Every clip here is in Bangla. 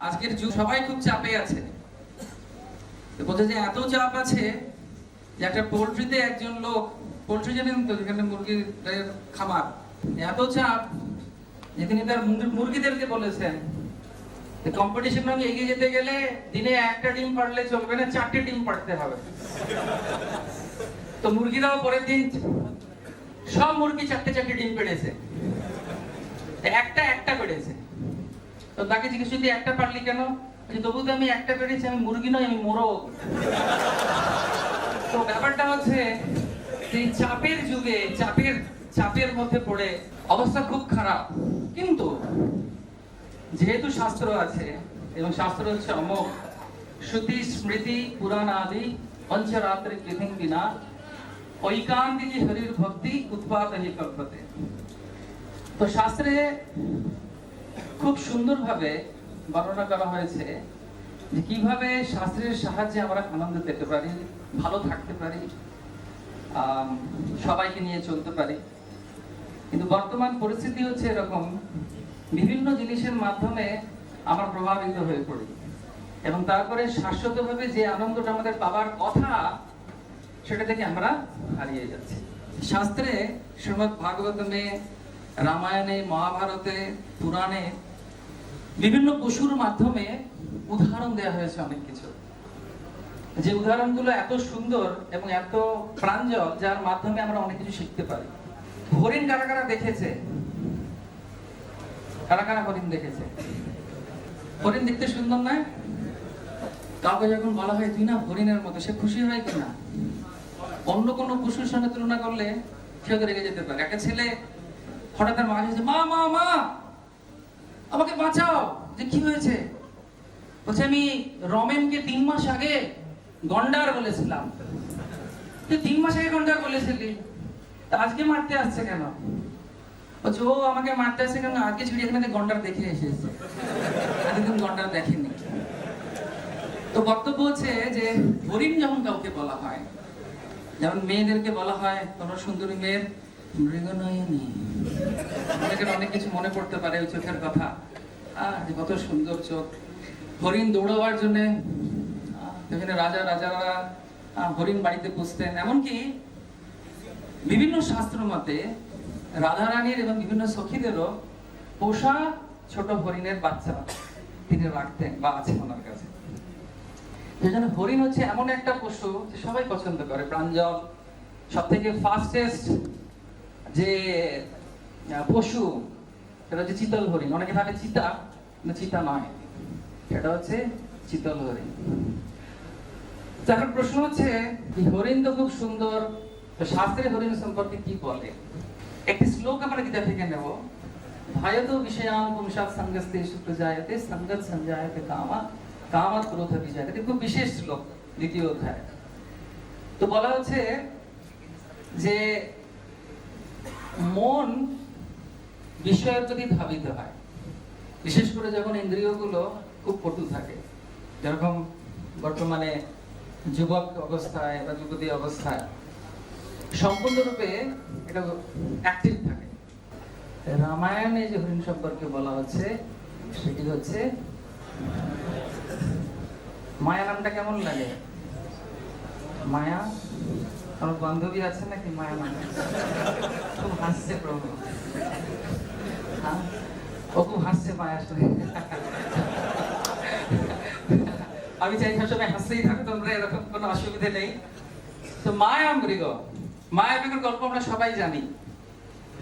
আজকের যুগ সবাই খুব চাপে আছে। বলছে যে এত চাপ আছে যে একটা পোল্ট্রিতে একজন লোক, পোল্ট্রি জানেন তো, যেখানে মুরগির খামার, এত চাপ যে তিনি তার মুরগিদেরকে বলেছেন কম্পিটিশন রঙে এগিয়ে যেতে গেলে দিনে একটা ডিম পারলে চলবে না, 4টে ডিম পারতে হবে। তো মুরগিরাও পরের দিন সব মুরগি 4টে ডিম পেড়েছে, একটা পেড়েছে। তো তাকে জিজ্ঞেস যদি একটা পারলি কেন, তবু তো আমি একটা পেরেছি, আমি মুরগি নই, আমি মোরগ। তো ব্যাপারটা হচ্ছে যে চাপের যুগে চাপের মধ্যে পড়ে অবস্থা খুব খারাপ। কিন্তু যেহেতু শাস্ত্র আছে এবং শাস্ত্র হচ্ছে অমোঘ, শ্রুতি স্মৃতি পুরাণ আদি পঞ্চরাত্রি কৃতিং বিনা ঐকান্তিকি হরির ভক্তি উৎপাদনী কল্পতে। তো শাস্ত্রে খুব সুন্দরভাবে বর্ণনা করা হয়েছে যে কিভাবে শাস্ত্রের সাহায্যে আমরা আনন্দ পেতে পারি, ভালো থাকতে পারি, সবাইকে নিয়ে চলতে পারি। কিন্তু বর্তমান পরিস্থিতি হচ্ছে এরকম, বিভিন্ন জিনিসের মাধ্যমে আমরা প্রভাবিত হয়ে পড়ি এবং তারপরে শাশ্বতভাবে যে আনন্দটা আমাদের পাওয়ার কথা সেটা থেকে আমরা হারিয়ে যাচ্ছি। শাস্ত্রে শ্রীমদ্ ভাগবতমে, রামায়ণে, মহাভারতে, পুরাণে বিভিন্ন পশুর মাধ্যমে উদাহরণ দেওয়া হয়েছে অনেক কিছু, যে উদাহরণগুলো এত সুন্দর এবং এত প্রাঞ্জল, যার মাধ্যমে আমরা অনেক কিছু শিখতে পারি। হরিণ কারা কারা দেখেছে? কারা কারা হরিণ দেখেছে? হরিণ দেখতে সুন্দর নয়? কাউকে যখন বলা হয় তুই না হরিণের মতো, সে খুশি হয় কিনা? অন্য কোনো পশুর সঙ্গে তুলনা করলে সে তো রেগে যেতে পারে। একটা ছেলে হঠাৎ তার মা এসে, মা মা মা আমাকে বাঁচাও। যে কি হয়েছে? বলছে আমি রমেনকে 3 মাস আগে গন্ডার বলেছিলাম। তুই 3 মাস আগে গন্ডার বলেছিলি, তা আজকে মারতে আসছে কেন? বলছে ও আমাকে মারতে আসছে কেন, আজকে চিড়িয়াখানাতে গন্ডার দেখে এসেছে, এতদিন গন্ডার দেখেনি। তো বক্তব্য হচ্ছে যে হরিণ যখন কাউকে বলা হয়, যেমন মেয়েদেরকে বলা হয় তোমরা সুন্দরী মেয়ের মৃগনয়নী, অনেক কিছু মনে পড়তে পারে ওই চোখের কথা, যে কত সুন্দর চোখ। হরিণ দৌড়াবার জন্য এখানে রাজারা হরিণ বাড়িতে পুষতেন। এমনকি বিভিন্ন শাস্ত্র মতে রাধারানীর এবং বিভিন্ন সখীদেরও পোষা ছোট হরিণের বাচ্চা তিনি রাখতেন বা আছে ওনার কাছে। সেজন্য হরিণ হচ্ছে এমন একটা পশু যে সবাই পছন্দ করে, প্রাঞ্জল, সব থেকে ফাস্টেস্ট যে পশু সেটা হচ্ছে চিতল হরিণ। অনেকে ভাবে চিতা, কিন্তু চিতা নয়, এটা হচ্ছে চিতল হরিণ। এখন প্রশ্ন হচ্ছে হরিণ তো খুব সুন্দর, তো শাস্ত্রে হরিণ সম্পর্কে কি বলে? একটি শ্লোক আমরা গীতা থেকে নেব। ভয়তো বিষয়ান পুংসাৎ সঙ্গস্তে সুপ্রজায়তে সঙ্গত সঞ্জায়তে কামা কামাৎ ক্রোধ বিজয়তে। এটা খুব বিশেষ শ্লোক, 2য় অধ্যায়। তো বলা হচ্ছে যে মন বিষয়ের প্রতি ধাবিত হয়, বিশেষ করে যখন ইন্দ্রিয়গুলো খুব পটু থাকে, যেরকম বর্তমানে যুবক অবস্থায় বা যুবতী অবস্থায় সম্পূর্ণরূপে এটা অ্যাক্টিভ থাকে। রামায়ণে যে হরিণ সম্পর্কে বলা হচ্ছে সেটি হচ্ছে মায়া। নামটা কেমন লাগে? মায়া, আমার বান্ধবী আছে নাকি মায়া নামে? খুব হাসছে প্রভু, ও খুব হাসছে মায়া শুনে। আমি চাই সবসময় হাসতেই থাকো তোমরা, এরকম কোনো অসুবিধা নেই। তো মায়া মৃগ, মায়া মৃগের গল্প আমরা সবাই জানি।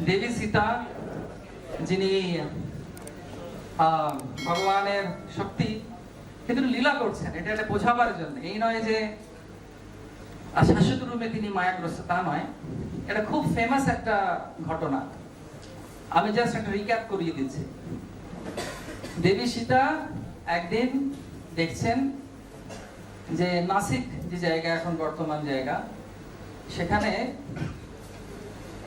দেবী সীতা, যিনি ভগবানের শক্তি, কিন্তু লীলা করছেন, এটা বোঝাবার জন্য। এই নয় যে শাশ্বত রূপে তিনি মায়াগ্রস্ত, তা নয়। এটা খুব ফেমাস একটা ঘটনা, আমি জাস্ট একটা রিক্যাপ করিয়ে দিচ্ছি। দেবী সীতা একদিন দেখছেন যে নাসিক যে জায়গা এখন বর্তমান জায়গা, সেখানে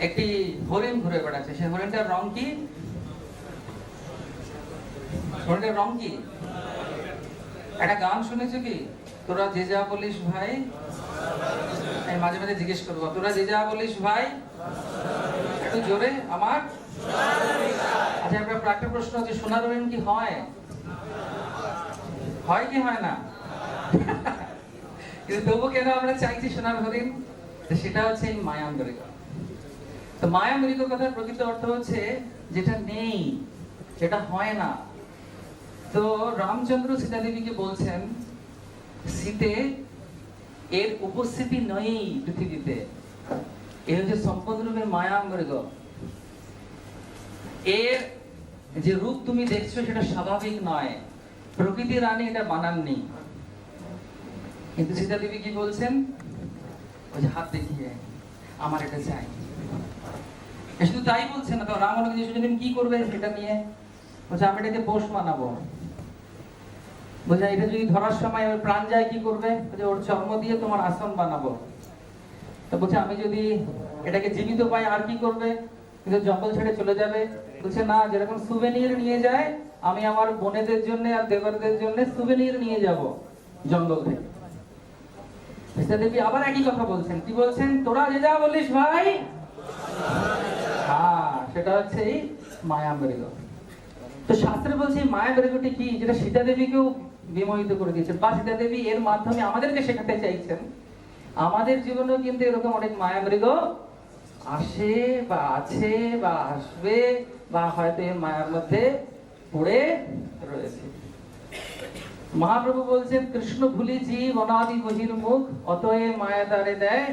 একটি হরিণ ঘুরে বেড়াচ্ছে। সেই হরিণটার রং কি? হরিণটার রং কি? একটা গান শুনেছো কি? তোরা যে যা বলিস ভাই, আমি মাঝে মাঝে জিজ্ঞেস করবো, তোরা যে যা বলিস ভাই, একটু জোরে আমার। আচ্ছা, একটা প্রশ্ন হচ্ছে, সোনার হরিণ কি হয়? হয় কি হয় না? কিন্তু তবু কেন আমরা চাইছি সোনার হরিণ? সেটা হচ্ছে এই মায়ামৃগ। তো মায়ামৃগ কথার প্রকৃত অর্থ হচ্ছে যেটা নেই, যেটা হয় না। তো রামচন্দ্র সীতা দেবীকে বলছেন, সীতে এর উপস্থিতি নেই পৃথিবীতে, এ হচ্ছে সম্পূর্ণরূপে মায়ামৃগ। এর যে রূপ তুমি দেখছো সেটা স্বাভাবিক নয়, প্রকৃতির আনে এটা বানাননি। কিন্তু সীতা দেবী কি বলছেন? ওই যে হাত দেখিয়ে, আমার এটা চাই। শুধু তাই বলছেন না, তো রাম জিজ্ঞেস কি করবে সেটা নিয়ে বলছে, আমি এটাকে পোষ বানাবো। বলছে এটা যদি ধরার সময় ওর প্রাণ যায় কি করবে? বলছে ওর চর্ম দিয়ে তোমার আসন বানাবো। তো বলছে আমি যদি এটাকে জীবিত পাই আর কি করবে? কিন্তু জঙ্গল ছেড়ে চলে যাবে। বলছে না, যেরকম সুভেনির নিয়ে যায়, আমি আমার বোনেদের জন্য আর দেবরদের জন্য সুভেনির নিয়ে যাব জঙ্গল থেকে। সীতা দেবী আবার একই কথা বলছেন, কি বলছেন? তোরা যে যা বলিস ভাই। হ্যাঁ, সেটা হচ্ছে এই মায়ামৃগ। তো শাস্ত্রে বলছে এই মায়ামৃগটি কি, যেটা সীতা দেবীকেও বিমোহিত করে দিয়েছেন, বা সীতা দেবী এর মাধ্যমে আমাদেরকে শেখাতে চাইছেন আমাদের জীবনেও কিন্তু এরকম অনেক মায়ামৃগ আসে বা আছে বা আসবে, বা হয়তো এই মায়ার মধ্যে পড়ে রয়েছে। মহাপ্রভু বলছেন, কৃষ্ণ ভুলি জীব অনাদি বহির্মুখ, অতএব মায়া দ্বারে দেয়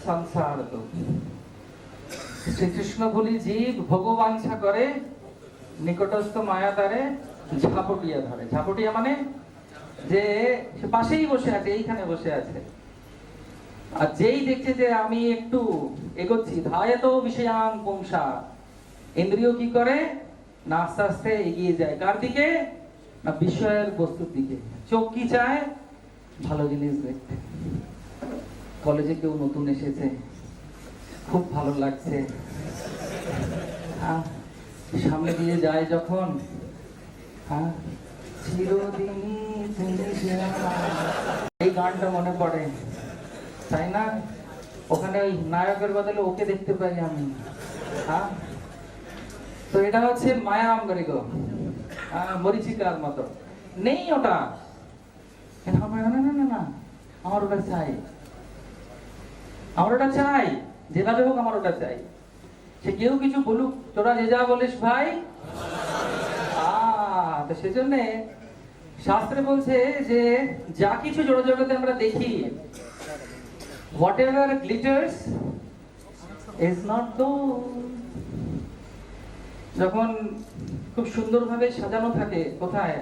সংসার দুঃখ। শ্রীকৃষ্ণ ভুলি জীব ভগবাঞ্ছা করে, নিকটস্থ মায়া দ্বারে ঝাপটিয়া ধরে। ঝাপটিয়া মানে যে সে পাশেই বসে আছে, এইখানে বসে আছে, আর যেই দেখছে যে আমি একটু এগোচ্ছি, ধায়ত বিষয়াম পুংসা, ইন্দ্রিয় কি করে না আস্তে আস্তে এগিয়ে যায় কার দিকে? না বিষয়ের বস্তুর দিকে। চোখ কি চায়? ভালো জিনিস দেখতে। কলেজে কেউ নতুন এসেছে, খুব ভালো লাগছে, সামনে দিয়ে যায় যখন, চিরদিন এই গানটা মনে পড়ে, তাই না? ওখানে ওই নায়কের বদলে ওকে দেখতে পাই আমি। তো এটা হচ্ছে মায়ামৃগ, মরিচিকার মতো। নেই ওটা, না আমার ওটা চাই, আমার ওটা চাই, যেভাবে হোক আমার ওটা চাই। সে কেউ কিছু বলুক, তোরা যে যা বলিস ভাই। তো সেজন্য শাস্ত্রে বলছে যে যা কিছু জড় জগতে আমরা দেখি, whatever glitters is not gold। যখন খুব সুন্দরভাবে সাজানো থাকে, কোথায়?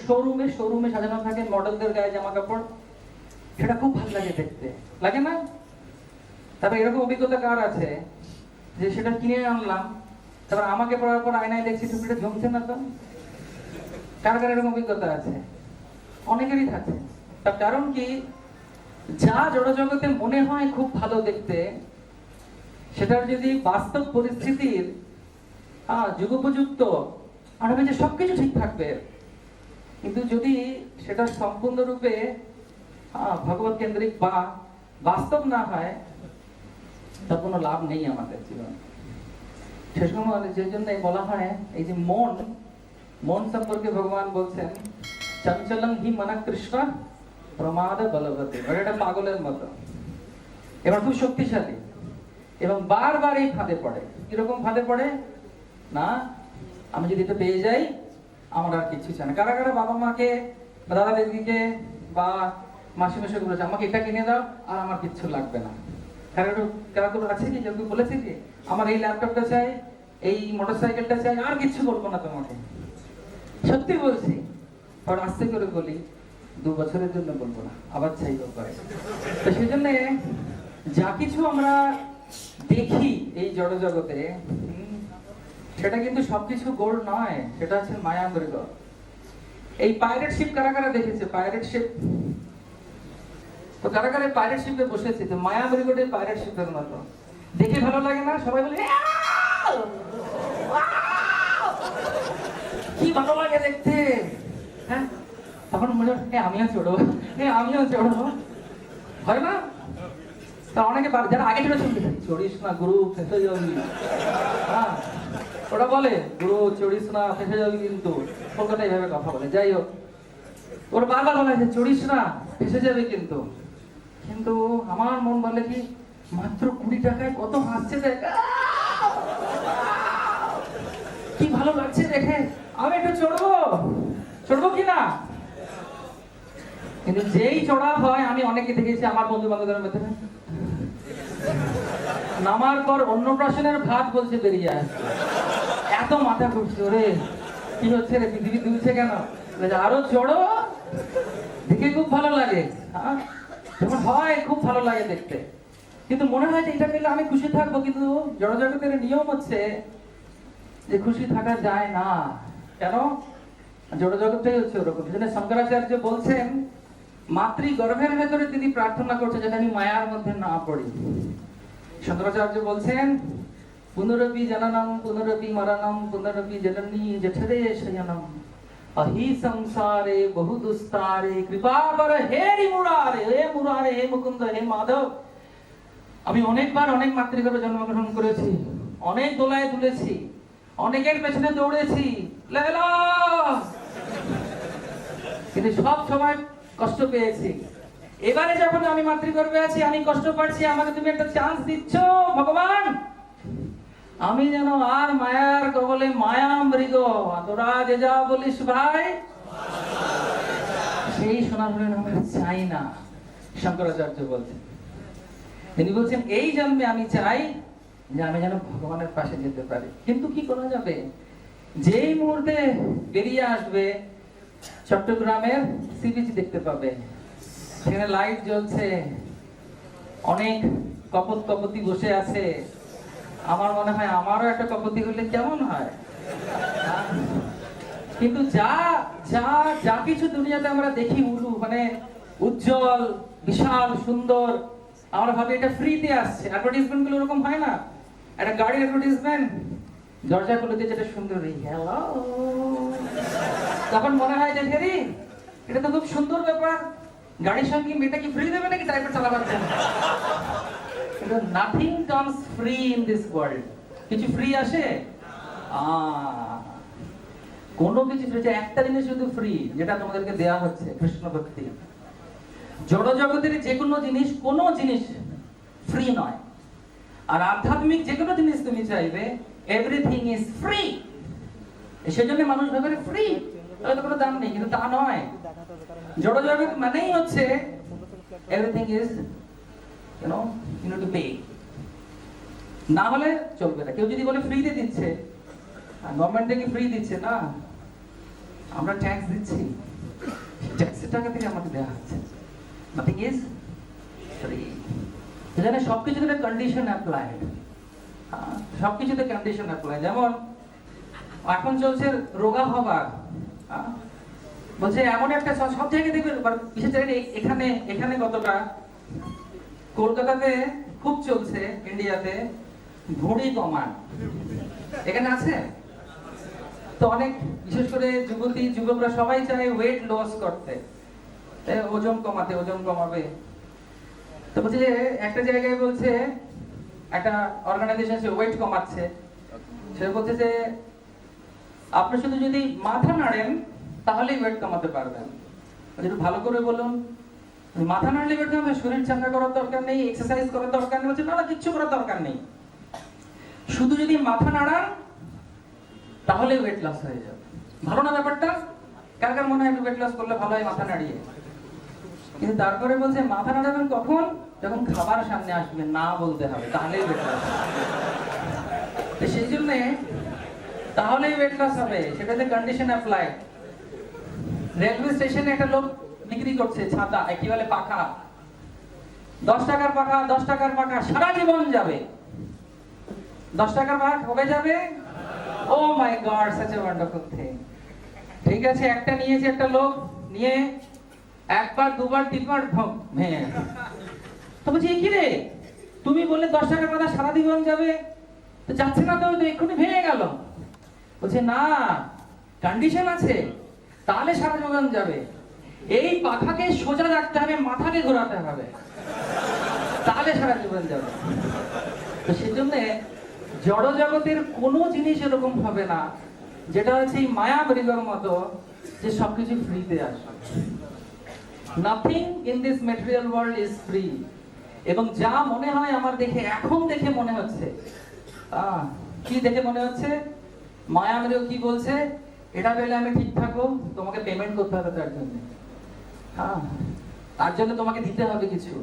শোরুমে সাজানো থাকে মডেলদের গায়ে জামা কাপড়, সেটা খুব ভালো লাগে দেখতে, লাগে না? তারপর এরকম অভিজ্ঞতা কার আছে যে সেটা কিনে আনলাম, তারপর আমাকে পড়ার পর আয়নায় দেখছি টুপিটা জমছে না? তো কার কার এরকম অভিজ্ঞতা আছে? অনেকেরই থাকে। তার কারণ কি? যা জড়জগতে মনে হয় খুব ভালো দেখতে, সেটার যদি বাস্তব পরিস্থিতির যুগোপযুক্ত আর হবে যে সবকিছু ঠিক থাকবে, কিন্তু যদি সেটা সম্পূর্ণরূপে ভগবত কেন্দ্রিক বা বাস্তব না হয়, তার কোনো লাভ নেই আমাদের জীবনে। সে সময় যে জন্য বলা হয়, এই যে মন সম্পর্কে ভগবান বলছেন, চঞ্চলং হি মন কৃষ্ণ প্রমাদ বলবতী। এটা পাগলের মতো, এবার খুব শক্তিশালী এবং বারবার এই ফাঁদে পড়ে। কিরকম ফাঁদে পড়ে? না, আমি যদি এটা পেয়ে যাই, আমার আর কিছু চাই না। কারা কারা বাবা মাকে বা দাদা দিদিকে বা মাসি মেশোকে বলেছে, আমাকে এটা কিনে দাও আর আমার কিচ্ছু লাগবে না? কারা কোনো আছে কি? কেউ বলেছে কি আমার এই ল্যাপটপটা চাই, এই মোটরসাইকেলটা চাই, আর কিচ্ছু বলবো না তোমাকে? সত্যি বলছি। আর আস্তে করে বলি, 2 বছরের জন্য বলবো না, আবার চাইবো করে। তো সেই জন্য যা কিছু আমরা দেখি এই জড় জগতে, সেটা কিন্তু সবকিছু গোল্ড নয়, সেটা হচ্ছে মায়ামৃগ। এই পাইরেট শিপ কারা কারা দেখেছে? পাইরেট শিপ, তো কারা কারা পাইরেট শিপে বসেছে? তো মায়ামৃগটি পাইরেট শিপের মতো দেখে ভালো লাগে না? সবাই বলে কি ভালো লাগে দেখতে, হ্যাঁ? তখন মনে হয় আমিও চড়বো, আমিও চড়বো, হয় না? তা অনেকে যারা আগে চড়েছেন, চড়িস না গুরু, ফেসে যাবি। হ্যাঁ, ওরা বলে গুরু চড়িস না, ফেসে যাবি, কিন্তু কলকাতায় এইভাবে কথা বলে। যাই হোক, ওর বারবার বলা যে চড়িস না, ফেসে যাবে কিন্তু। কিন্তু আমার মন বলে কি মাত্র 20 টাকায় কত হাসছে দেখ, কি ভালো লাগছে দেখে, আমি একটু চড়বো কি না। কিন্তু যেই চড়া হয়, আমি অনেকে দেখেছি আমার বন্ধু বান্ধবের ভেতরে, নামার পর অন্নপ্রাশনের ভাত বলছে বেরিয়ে আসছে, এত মাথা ঘুরছে, ওরে কি হচ্ছে রে, পৃথিবী দুলছে কেন, আরো চড়ো, দেখে খুব ভালো লাগে। যখন হয় খুব ভালো লাগে দেখতে, কিন্তু মনে হয় যে এটা পেলে আমি খুশি থাকবো, কিন্তু জড়জগতের নিয়ম হচ্ছে যে খুশি থাকা যায় না। কেন? জড়জগৎটাই হচ্ছে ওরকম। সেজন্য শঙ্করাচার্য বলছেন মাতৃ গর্ভের ভেতরে তিনি প্রার্থনা করছে যাতে আমি মায়ার মধ্যে না পড়ি। শঙ্করাচার্য বলছেন পুনরপি জননম পুনরপি মরণম পুনরপি জননী জঠরে শয়নম अहि संसारे बहु दुस्तारे कृपा कर हे मुरारे, হে মুরারে, হে মুকুন্দ, হে মাধব। আমি অনেকবার অনেক মাতৃগর্ভে জন্মগ্রহণ করেছি, অনেক দোলায় তুলেছি, অনেকের পেছনে দৌড়েছি, লেলা, কিন্তু সব সময় কষ্ট পেয়েছি। এবারে যখন আমি মাতৃগর্ভে আছি, আমি কষ্ট পাচ্ছি, আমাকে তুমি একটা চান্স দিচ্ছ ভগবান, আমি যেন আর মায়ার কবলে মায়া মৃগ, তোরা যে যা বলিস ভাই সেই শোনা হলেন আমরা চাই না। শঙ্করাচার্য বলছেন, তিনি বলছেন এই জন্মে আমি চাই যে আমি যেন ভগবানের পাশে যেতে পারি। কিন্তু কি করা যাবে? যেই মুহূর্তে বেরিয়ে আসবে চট্টগ্রামের সি বিচ দেখতে পাবে, সেখানে লাইট জ্বলছে, অনেক কপতি বসে আছে। আমার মনে হয় আমারও একটা কপতি হলে কেমন হয়। কিন্তু যা যা যা কিছু দুনিয়াতে আমরা দেখি মানে উজ্জ্বল, বিশাল, সুন্দর, আমরা ভাবি এটা ফ্রিতে আসছে। অ্যাডভার্টাইজমেন্ট গুলো এরকম হয় না? একটা গাড়ির অ্যাডভার্টাইজমেন্ট, দরজা খুলে দিয়ে যেটা সুন্দর, হ্যালো, তখন মনে হয় যে হেরি এটা তো খুব সুন্দর ব্যাপার, গাড়ির সঙ্গে মেয়েটা কি ফ্রি দেবে নাকি ড্রাইভার চালাবার জন্য? Nothing comes free in this world. কিছু ফ্রি আসে? কোনো কিছু ফ্রি, একটা জিনিস শুধু ফ্রি, যেটা তোমাদেরকে দেয়া হচ্ছে, কৃষ্ণ ভক্তি। জড় জগতের যে কোনো জিনিস, কোনো জিনিস ফ্রি নয়। আর আধ্যাত্মিক যে কোনো জিনিস তুমি চাইবে, এভরিথিং ইজ ফ্রি। সেজন্য মানুষ ভাবে ফ্রি, তাহলে তো কোনো দাম নেই, কিন্তু তা নয়। জড় জগৎ মানেই হচ্ছে everything is you need to pay, না হলে চলবে না। কেউ যদি বলে ফ্রিতে দিচ্ছে, গভর্নমেন্ট থেকে ফ্রি দিচ্ছে না, আমরা ট্যাক্স দিচ্ছি, ট্যাক্সের টাকা থেকে আমাকে দেওয়া হচ্ছে, নাথিং ইজ ফ্রি। এখানে সবকিছুতে কন্ডিশন অ্যাপ্লাইড, সবকিছুতে কন্ডিশন অ্যাপ্লাই। যেমন এখন চলছে রোগা হবার, বলছে এমন একটা সব জায়গায় দেখবে, বিশেষ জায়গায় এখানে এখানে কতটা, কলকাতাতে খুব চলছে, ইন্ডিয়াতে ভুঁড়ি কমান, এখানে আছে তো অনেক, বিশেষ করে যুবতী যুবকরা সবাই চায় ওয়েট লস করতে, ওজন কমাতে, ওজন কমাবে। তো বলছে যে একটা জায়গায় বলছে, একটা অর্গানাইজেশন সে ওয়েট কমাচ্ছে, সে বলছে যে আপনি শুধু যদি মাথা নাড়েন তাহলেই ওয়েট কমাতে পারবেন। একটু ভালো করে বলুন, মাথা নাড়লে ওয়েট কমাবে, শরীর চাঙ্গা করার দরকার নেই, এক্সারসাইজ করার দরকার নেই। বলছে না, কিচ্ছু করার দরকার নেই, শুধু যদি মাথা নাড়ান তাহলে ওয়েট লস হয়ে যাবে। ভালো না ব্যাপারটা? কার কার মনে হয় ওয়েট লস করলে ভালো হয় মাথা নাড়িয়ে? কিন্তু তারপরে বলছে মাথা নাড়াবেন কখন? যখন খাবার সামনে আসবে, না বলতে হবে, তাহলেই ওয়েট লস হবে। সেই জন্য তাহলেই ওয়েট লস হবে, সেটাতে কন্ডিশন অ্যাপ্লাই। রেলওয়ে স্টেশনে একটা লোক বিক্রি করছে ছাতা, কি বলে পাখা, 10 টাকার পাখা, 10 টাকার পাখা, সারা জীবন যাবে। 10 টাকার পাখা কবে যাবে? Oh my god, such a wonderful thing. ঠিক আছে, একটা নিয়েছে একটা লোক, নিয়ে একবার দুবার তিনবার ভেঙে, তো বলছি কি রে, তুমি বললে 10 টাকার পাখা সারা জীবন যাবে, তো যাচ্ছে না, তো এক্ষুনি ভেঙে গেল। বলছে না, কন্ডিশন আছে, তাহলে সারা জীবন যাবে। এই পাখাকে সোজা রাখতে হবে, মাথাকে ঘোরাতে হবে, তাহলে সারা জীবন যাবে। তো সেজন্য জড় জগতের কোনো জিনিস এরকম হবে না যেটা হচ্ছে এই মায়া মৃগর মতো যে সবকিছু ফ্রিতে আসবে। Nothing in this material world is free. এবং যা মনে হয় আমার দেখে, এখন দেখে মনে হচ্ছে, কি দেখে মনে হচ্ছে, মায়া মেরেও কি বলছে, এটা পেলে আমি ঠিক থাকবো, তোমাকে পেমেন্ট করতে হবে তার জন্য। তার জন্য তোমাকে দিতে হবে কিছু।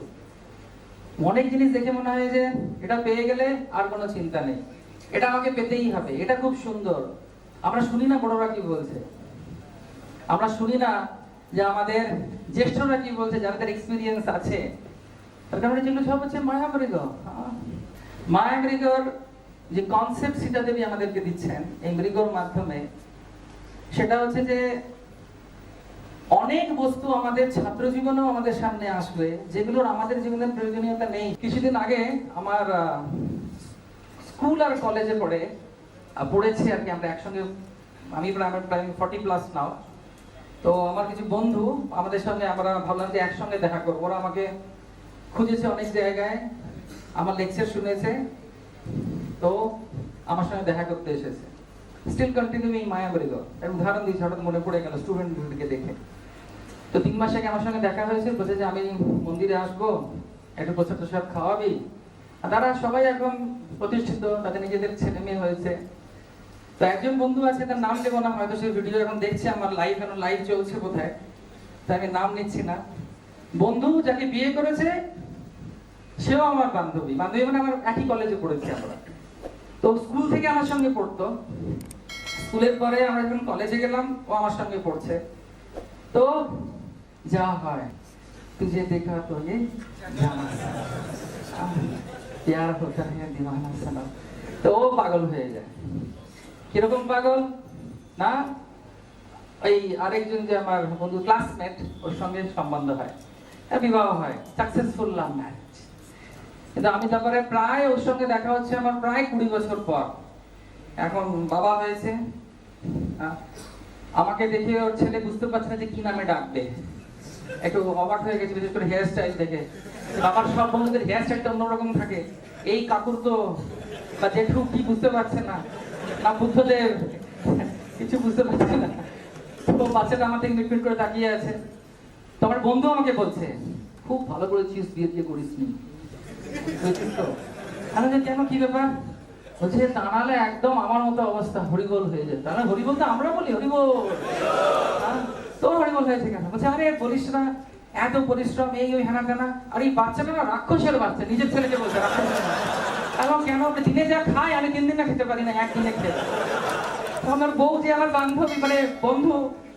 অনেক জিনিস দেখে মনে হয় যে এটা পেয়ে গেলে আর কোনো চিন্তা নেই, এটা আমাকে পেতেই হবে, এটা খুব সুন্দর। আমরা শুনি না বড়রা কি বলছে, আমরা শুনি না যে আমাদের জ্যেষ্ঠরা কি বলছে, যাদের এক্সপিরিয়েন্স আছে। তার কারণে যেগুলো সব হচ্ছে মায়ামৃগ। মায়ামৃগর যে কনসেপ্ট সীতা দেবী আমাদেরকে দিচ্ছেন এই মৃগর মাধ্যমে, সেটা হচ্ছে যে অনেক বস্তু আমাদের ছাত্র জীবনেও আমাদের সামনে আসবে যেগুলোর আমাদের জীবনের প্রয়োজনীয়তা নেই। কিছুদিন আগে আমার স্কুল আর কলেজে পড়েছি আর কি, আমরা একসঙ্গে, আমি প্রায় 40+ নাও। তো আমার কিছু বন্ধু আমাদের সঙ্গে, আমরা ভাবলাম যে একসঙ্গে দেখা করবো। ওরা আমাকে খুঁজেছে অনেক জায়গায়, আমার লেকচার শুনেছে, তো আমার সঙ্গে দেখা করতে এসেছে। Still continuing Mayamrig. উদাহরণ দিয়েছি, হঠাৎ মনে পড়ে গেল স্টুডেন্টদেরকে দেখে। তো 3 মাস আগে আমার সঙ্গে দেখা হয়েছে, বলছে যে আমি মন্দিরে আসবো, একটু প্রসাদ টসাদ খাওয়াবি। আর তারা সবাই এখন প্রতিষ্ঠিত, তাদের নিজেদের ছেলে মেয়ে হয়েছে। তো একজন বন্ধু আছে, তার নাম দেবো না, হয়তো সেই ভিডিও এখন দেখছে, আমার লাইভ চলছে বোধহয়, তাই আমি নাম নিচ্ছি না। বন্ধু যাকে বিয়ে করেছে সেও আমার বান্ধবী মানে আমার একই কলেজে পড়েছি আমরা। তো স্কুল থেকে আমার সঙ্গে পড়তো, স্কুলের পরে আমরা যখন কলেজে গেলাম ও আমার সঙ্গে পড়ছে। তো যা হয়, তুঝে দেখা তো ये प्यार होता है दीवाना सनम। তো ও পাগল হয়ে যায়। কিরকম পাগল না, এই আরেকজন যে আমার বন্ধু ক্লাসমেট, ওর সঙ্গে সম্বন্ধ হয়, বিবাহ হয়, সাকসেসফুল লাভ ম্যারেজ। কিন্তু আমি তারপরে প্রায় ওর সঙ্গে দেখা হচ্ছে আমার প্রায় 20 বছর পর। এখন বাবা হয়েছে, আমাকে দেখে ওর ছেলে বুঝতে পারছে না যে কি নামে ডাকবে, একটু অবাক হয়ে গেছে, বিশেষ করে হেয়ার স্টাইল দেখে। আমার সব বন্ধুদের হেয়ার স্টাইলটা অন্যরকম থাকে, এই কাকুর তো বা জেঠু কি বুঝতে পারছে না, না বুদ্ধদেব কিছু বুঝতে পারছে না। তো বাচ্চাটা আমার থেকে মিটমিট করে তাকিয়ে আছে। তো আমার বন্ধু আমাকে বলছে, খুব ভালো করেছিস, বিয়ে করিসনি তো। আমি কেন, কি ব্যাপার? বলছে টানালে একদম আমার মতো অবস্থা, হরিবোল হয়ে যায়। তাহলে হরিবোল তো আমরা বলি, হরিবোল, তোর হরিবোল হয়েছে কেন? বলছে আরে বলিস না, এত পরিশ্রম, এই ওই হেনা তেনা। আর এই বাচ্চাটা না রাক্ষসের বাচ্চা, নিজের ছেলেকে বলছে রাক্ষসের বাচ্চা। এখন কেন, দিনে যা খায় আমি 3 দিন না খেতে পারি না, একদিনে খেতে। আমার বউ যে আমার বান্ধবী মানে বন্ধু,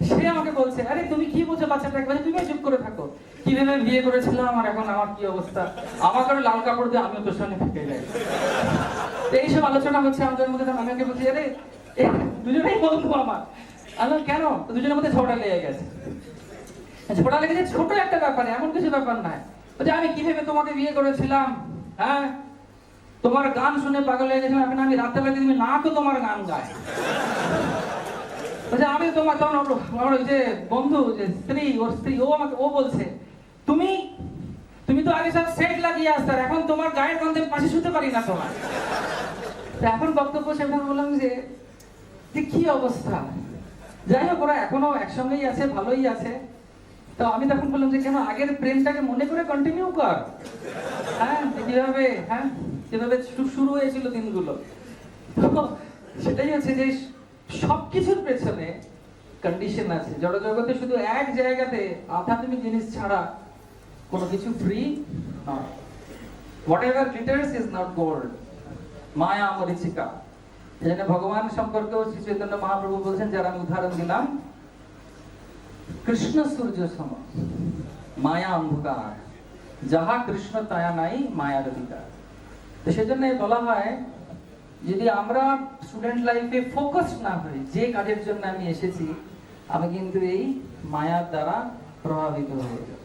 সে আমাকে বলছে আরে তুমি কি বলছো বাচ্চাটা, একবার তুমি চুপ করে থাকো, কিভাবে বিয়ে করেছিলাম আর এখন আমার কি অবস্থা, আমাকে লাল কাপড় দিয়ে আমিও তোর সঙ্গে থেকে যাই। এইসব আলোচনা হচ্ছে আমাদের মধ্যে। আমি ওকে বলছি আরে দুজনেই বন্ধু আমার। আমি কেন? দুজনের মধ্যে ঝগড়া লেগে গেছে। ঝগড়া লেগেছে ছোট একটা ব্যাপারে, এমন কিছু ব্যাপার নয়। বলছে আমি কিভাবে তোমাকে বিয়ে করেছিলাম, হ্যাঁ তোমার গান শুনে পাগল হয়ে গেছিলাম, এখন আমি রাত্রেবেলা তুমি না তো তোমার গান গায়। বলছে আমি তোমার, তখন আমার ওই যে বন্ধু যে স্ত্রী ও আমাকে ও বলছে তুমি তো আগে সব সেট লাগিয়ে আসতে, এখন তোমার গায়ের গন্ধে পাশে শুতে পারি না তোমার। এখন বক্তব্য সেটা বললাম যে কি অবস্থা। যাই হোক, ওরা এখনো একসঙ্গেই আছে, ভালোই আছে। তো আমি তখন বললাম যে কেন, আগের প্রেমটাকে মনে করে কন্টিনিউ কর। কিভাবে শুরু হয়েছিল দিনগুলো। তো সেটাই হচ্ছে যে সবকিছুর পেছনে কন্ডিশন আছে। জড়জগতে শুধু এক জায়গাতে আধ্যাত্মিক জিনিস ছাড়া কোনো কিছু ফ্রি নয়। Whatever glitters is not gold. মায়া মরিচিকা। এজন্য ভগবান সম্পর্কেও শ্রী চৈতন্য মহাপ্রভু বলছেন, যারা আমি উদাহরণ দিলাম, কৃষ্ণ সূর্য সম, মায়া অন্ধকার, যাহা কৃষ্ণ তায়া নাই মায়ার অধিকার। তো সেজন্য বলা হয়, যদি আমরা স্টুডেন্ট লাইফে ফোকাস না হই, যে কাজের জন্য আমি এসেছি, আমি কিন্তু এই মায়ার দ্বারা প্রভাবিত হয়ে যাব।